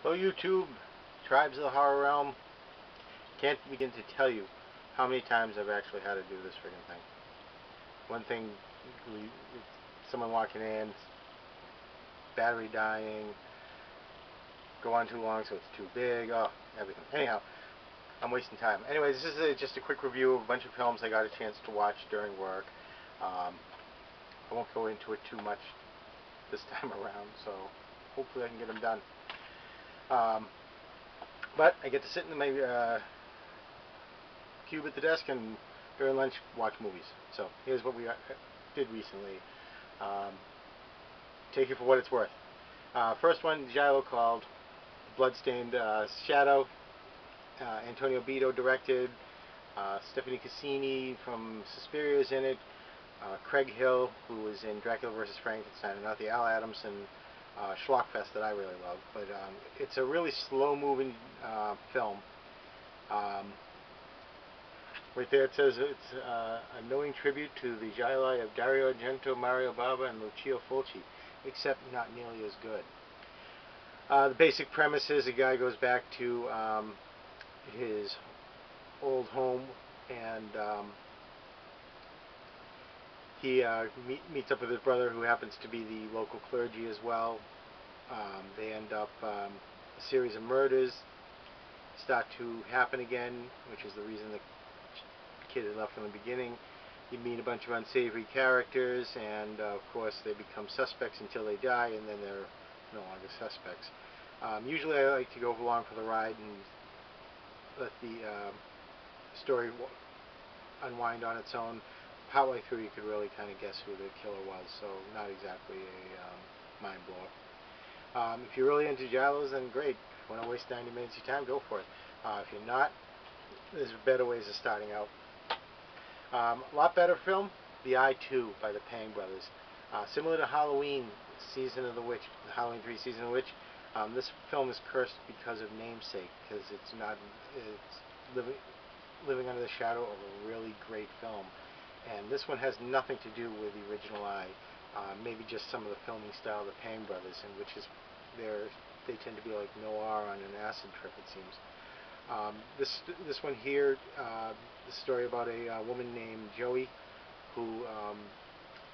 Hello YouTube, Tribes of the Horror Realm. Can't begin to tell you how many times I've actually had to do this freaking thing. One thing, someone walking in, battery dying, go on too long so it's too big, oh, everything. Anyhow, I'm wasting time. Anyways, this is just a quick review of a bunch of films I got a chance to watch during work. I won't go into it too much this time around, so hopefully I can get them done. But I get to sit in my cube at the desk and during lunch watch movies. So here's what we did recently. Um, take it for what it's worth. First one, Giallo, called Bloodstained Shadow. Antonio Beto directed. Stephanie Cassini from Suspiria is in it. Craig Hill, who was in Dracula vs. Frankenstein, and not the Al Adamson schlockfest that I really love. But it's a really slow-moving film. Right there it says it's a knowing tribute to the gialli of Dario Argento, Mario Bava, and Lucio Fulci, except not nearly as good. The basic premise is a guy goes back to his old home and he meets up with his brother, who happens to be the local clergy as well. They end up, a series of murders start to happen again, which is the reason the kid had left from the beginning. You meet a bunch of unsavory characters, and of course they become suspects until they die, and then they're no longer suspects. Usually I like to go along for the ride and let the story unwind on its own. Partway through you could really kind of guess who the killer was, so not exactly a mind blower. If you're really into giallos, then great. If you want to waste 90 minutes of your time, go for it. If you're not, there's better ways of starting out. A lot better film, The Eye 2 by the Pang brothers. Similar to Halloween, Season of the Witch, Halloween 3 Season of the Witch, this film is cursed because of namesake, because it's living under the shadow of a really great film. And this one has nothing to do with the original Eye, maybe just some of the filming style of the Pang brothers, in which is they tend to be like noir on an acid trip, it seems. This one here, the story about a woman named Joey who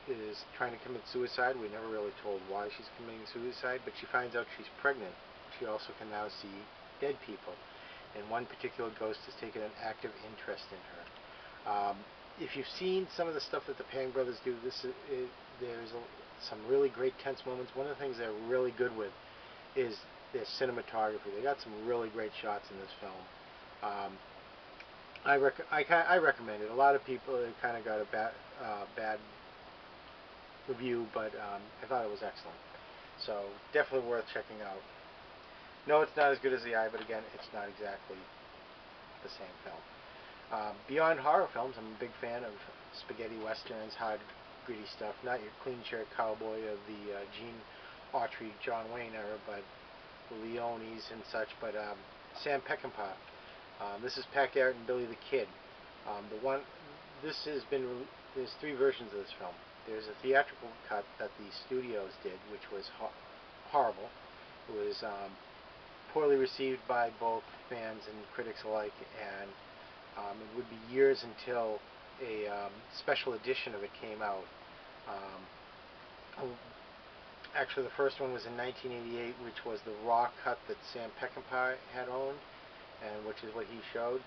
is trying to commit suicide. We're never really told why she's committing suicide, but she finds out she's pregnant. She also can now see dead people, and one particular ghost has taken an active interest in her. If you've seen some of the stuff that the Pang brothers do, there's some really great tense moments. One of the things they're really good with is their cinematography. They got some really great shots in this film. I recommend it. A lot of people kind of got a bad review, but I thought it was excellent. So definitely worth checking out. No, it's not as good as The Eye, but again, it's not exactly the same film. Beyond horror films, I'm a big fan of spaghetti westerns, hard, gritty stuff. Not your clean shirt cowboy of the Gene Autry, John Wayne era, but the Leones and such. But Sam Peckinpah. This is Pat Garrett and Billy the Kid. There's three versions of this film. There's a theatrical cut that the studios did, which was horrible. It was poorly received by both fans and critics alike, and it would be years until a special edition of it came out. Actually, the first one was in 1988, which was the raw cut that Sam Peckinpah had owned, and which is what he showed.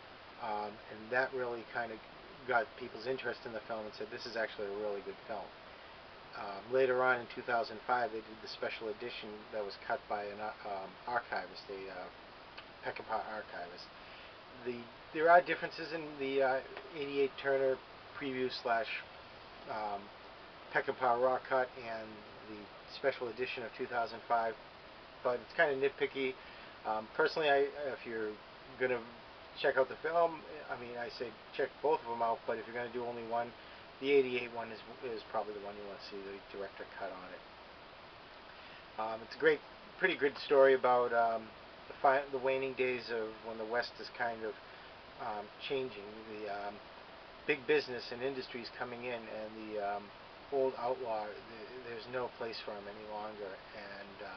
And that really kind of got people's interest in the film and said, this is actually a really good film. Later on in 2005, they did the special edition that was cut by an archivist, a Peckinpah archivist. There are differences in the 88 Turner preview / Peckinpah raw cut and the special edition of 2005, but it's kind of nitpicky. Personally, if you're going to check out the film, I mean, I say check both of them out, but if you're going to do only one, the 88 one is probably the one you want to see, the director cut on it. It's a pretty good story about the waning days of when the West is kind of changing. The big business and industries coming in, and the old outlaw, there's no place for him any longer. And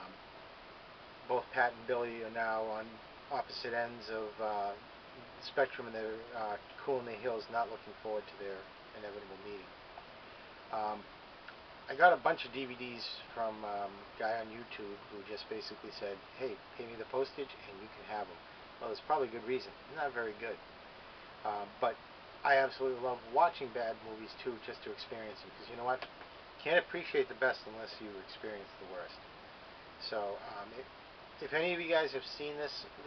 both both Pat and Billy are now on opposite ends of the spectrum, and they're cooling their heels, not looking forward to their inevitable meeting. I got a bunch of DVDs from a guy on YouTube who just basically said, hey, pay me the postage and you can have them. Well, there's probably a good reason. They're not very good. But I absolutely love watching bad movies too, just to experience them, because you know what? Can't appreciate the best unless you experience the worst. So if any of you guys have seen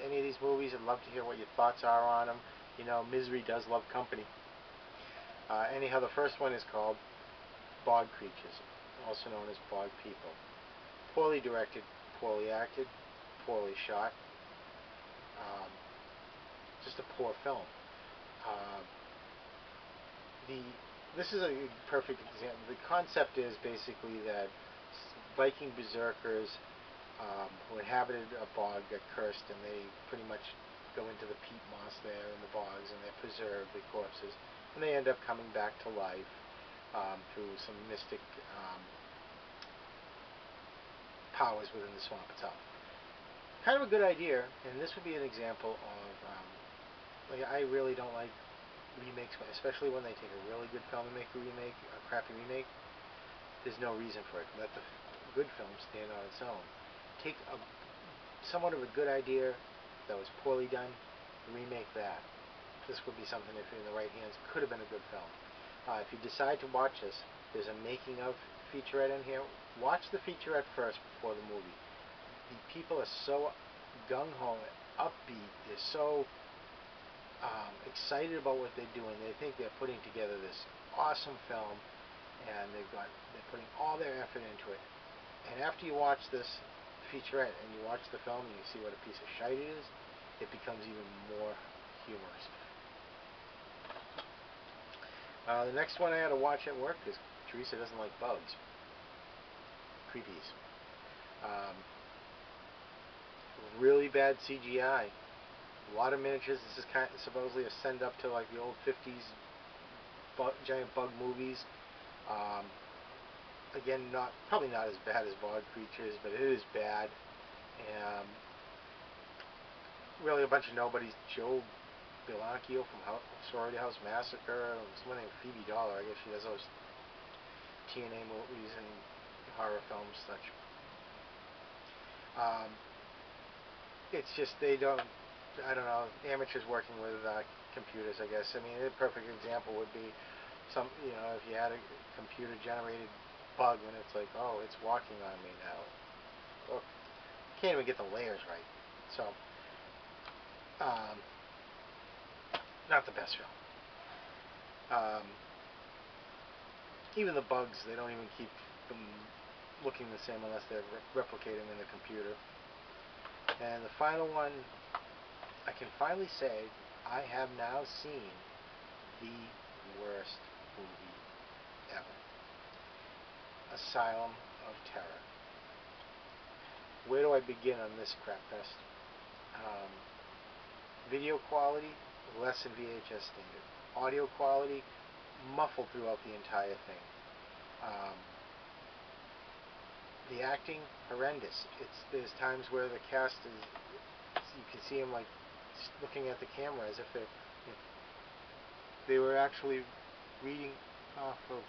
any of these movies, I'd love to hear what your thoughts are on them. You know, misery does love company. Anyhow, the first one is called Bog Creatures, also known as Bog People. Poorly directed, poorly acted, poorly shot. Just a poor film. This is a perfect example. The concept is basically that Viking berserkers who inhabited a bog got cursed, and they pretty much go into the peat moss there in the bogs, and they're preserved, the corpses, and they end up coming back to life through some mystic powers within the swamp itself. Kind of a good idea, and this would be an example of I really don't like remakes, especially when they take a really good film and make a remake, a crappy remake. There's no reason for it. Let the good film stand on its own. Take somewhat of a good idea that was poorly done, remake that. This would be something, if you're in the right hands, could have been a good film. If you decide to watch this, there's a making of featurette in here. Watch the featurette first before the movie. The people are so gung-ho, upbeat. They're so excited about what they're doing. They think they're putting together this awesome film, and they're putting all their effort into it. And after you watch this featurette and you watch the film and you see what a piece of shite it is, it becomes even more humorous. The next one I had to watch at work because Teresa doesn't like bugs. Creepies. Really bad CGI. A lot of miniatures. This is supposedly a send up to like the old 50s giant bug movies. Again, probably not as bad as Bog Creatures, but it is bad. And really a bunch of nobodies. Joe Bellacchio from Sorority House Massacre, someone named Phoebe Dollar. I guess she does those TNA movies and horror films, such. It's just they don't. I don't know, amateurs working with computers, I guess. I mean, a perfect example would be if you had a computer-generated bug and it's like, oh, it's walking on me now. Well, can't even get the layers right. So, not the best film. Even the bugs, they don't even keep them looking the same unless they're replicating in the computer. And the final one, I can finally say I have now seen the worst movie ever. Asylum of Terror. Where do I begin on this crap fest? Video quality, less than VHS standard. Audio quality, muffled throughout the entire thing. The acting, horrendous. There's times where the cast is, you can see them like looking at the camera as if they were actually reading off of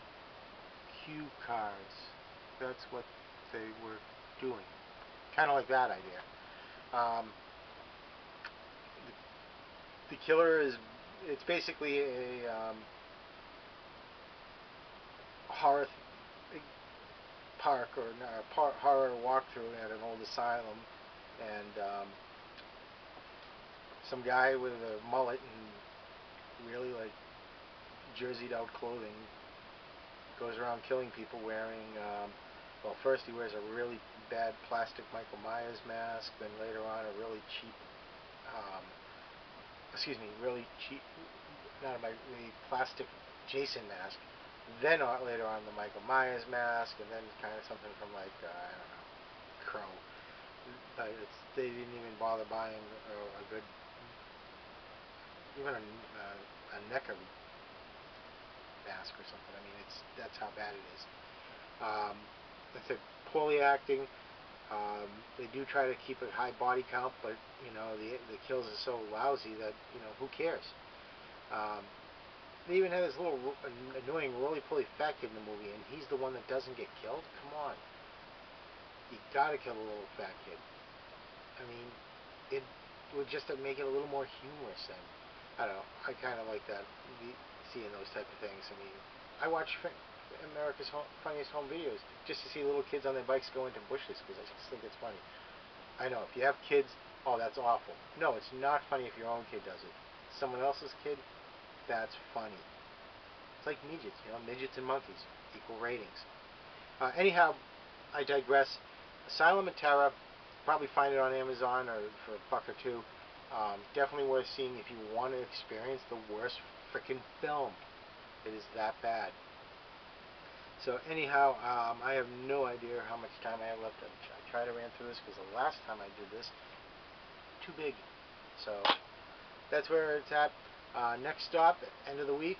cue cards. That's what they were doing. Kind of like that idea. The killer it's basically a horror park or horror walkthrough at an old asylum, and some guy with a mullet and really like jerseyed out clothing goes around killing people wearing well, first he wears a really bad plastic Michael Myers mask, then later on a really cheap the plastic Jason mask, then later on the Michael Myers mask, and then kind of something from like I don't know, Crow. But they didn't even bother buying a good, even a NECA mask or something. I mean, that's how bad it is. Like I said, poorly acting. They do try to keep a high body count, but you know the kills are so lousy that who cares? Um, they even had this little annoying roly-poly fat kid in the movie, and he's the one that doesn't get killed. Come on, you gotta kill the little fat kid. I mean, it would just make it a little more humorous. And I don't know. I kind of like that, seeing those type of things. I mean, I watch America's Funniest Home Videos just to see little kids on their bikes go into bushes because I just think it's funny. I know, if you have kids, oh, that's awful. No, it's not funny if your own kid does it. Someone else's kid, that's funny. It's like midgets, midgets and monkeys, equal ratings. Anyhow, I digress. Asylum of Terror, probably find it on Amazon or for $1 or $2. Definitely worth seeing if you want to experience the worst freaking film. It is that bad. So anyhow, I have no idea how much time I have left. I try to ran through this because the last time I did this, too big. So that's where it's at. Next stop, end of the week,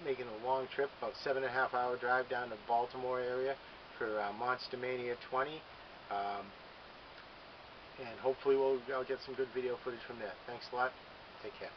making a long trip, about 7.5 hour drive down to Baltimore area for Monster Mania 20. And hopefully I'll get some good video footage from there. Thanks a lot. Take care.